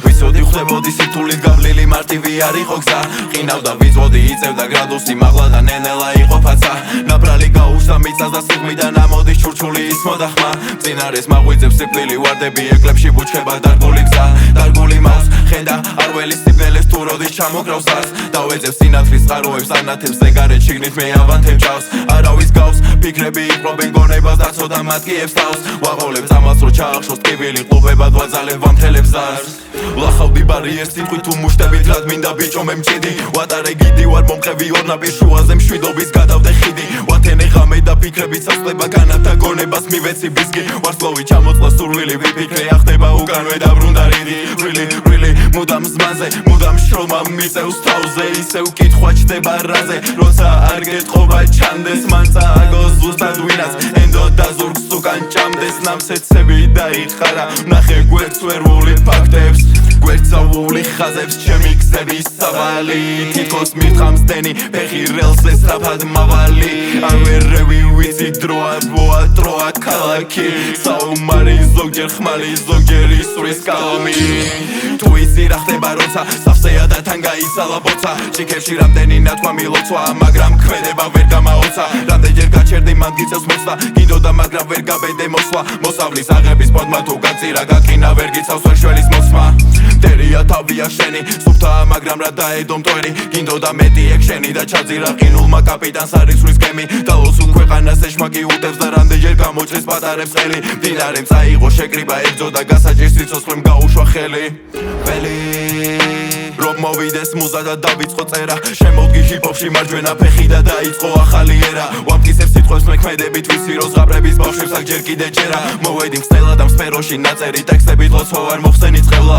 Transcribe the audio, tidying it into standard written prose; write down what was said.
ვიცოდი ხდებოდი სითულით გავლილი მარტივი არ იყო გზა ყინავდა ვიწვოდი იწევდა გრადუსი მაღლა და ნენელა იყო ფაცა ნაბრალი გაუშვდა მიწას და სიღმიდან ამოდის ჩურჩული ის მოდახმა მწინარეს მაღვიძებს სიკვდილი ვარდები ეკლებში ბუჩქება დარგული გზა დარგული მავს ხედა არველის სიბნელეს თუ როდის ჩამოკრავს ას დავეძებს სინათლის წყაროებს ანათებს ზეგარეთ შიგნით მე ავანთებ ჭავს არავის გავს ფიქრები იყრობენ გონებას და ცოდა მატკიებს თავს ვაღოლებს ამას რო ჩაახშოს ტკივილი ყუბებად ვაძალებ ვამთელებს ზარს ლახავდი ბარიერს სიტყვით თუ მუშტებით რად მინდა ბიჭო მე მჭიდი ვატარე გიდი ვარ მომყევი ორნაპირ შუაზე მშვიდობის გადავდე ხიდი ვათენე ღამე და ფიქრები წასწლება განათა გონებას მივეცი ბიზგი ვარსლოვი ჩამოწყლა სურვილი ვიფიქრე ახდება უკანვე დაბრუნდა რიდი really მუდამ ზმანზე მუდამ შრომა მიწევს თავზე ისევ კითხვა ჩდება რაზე როცა არ გეტყობა ჩანდეს მან წააგოს ზუსტად ვინაც ენდო და ზურგს უკან ჭამდეს ნამსეცები დაიხარა ნახე გვერდს ვერვული ფაქტებს გვერდსავული ხაზებს ჩემი გზების სავალი თითქოს მირთხამს დენი ფეხი რელზე სწრაფად მავალი არ ვერევი ვიცი დროა ბოა ტროა ქალაქი საომარი ზოგჯერ ხმალი ზოგჯერ ისვრის კალმი თუ იცი რა ხდება როცა სავსეა და თან გაიცალა ბოცა ჭიქერში რამდენი ნათქვამი ლოცვა მაგრამ ქმედება ვერ გამაოცა რამდენჯერ გაჩერდი მან გიწევს მოცდა გინდოდა მაგრამ ვერ გაბედე მოსვლა მოსავლის აღების პოდმა თუ გაწირა გაკინა ვერ გიცავს ვერ შველის მოსმა მტერია თავია შენი სუფთაა მაგრამ რა დაედო მტვერი გინდოდა მეტი ექშენი და ჩაძირა ყინულმა კაპიტანს არისვრის გემი დაოსულ ქვეყანას ეშმაკი უტევს და რამდენჯერ გამოჭრის პატარებს ხელი მდინარემ წაიღო შეკრიბა ებრძოდა გასაჭირს სიცოცხლემ გაუშვა ხელი ველი რომ მოვიდეს მუზა და დავიწყო წერა შემოვდგი ჰიპ-ჰოპში მარჯვენა ფეხი და დაიწყო ახალი ერა ვამტკიცებ სიტყვებს მექმედებით ვიცი რომ ზღაპრების ბავშვებს აქ ჯერ კიდე ჯერა მოვედი მცდელად ამ სფეროში ნაწერი ტექსტებით ლოცვა ვარ მოხსენი წყევლა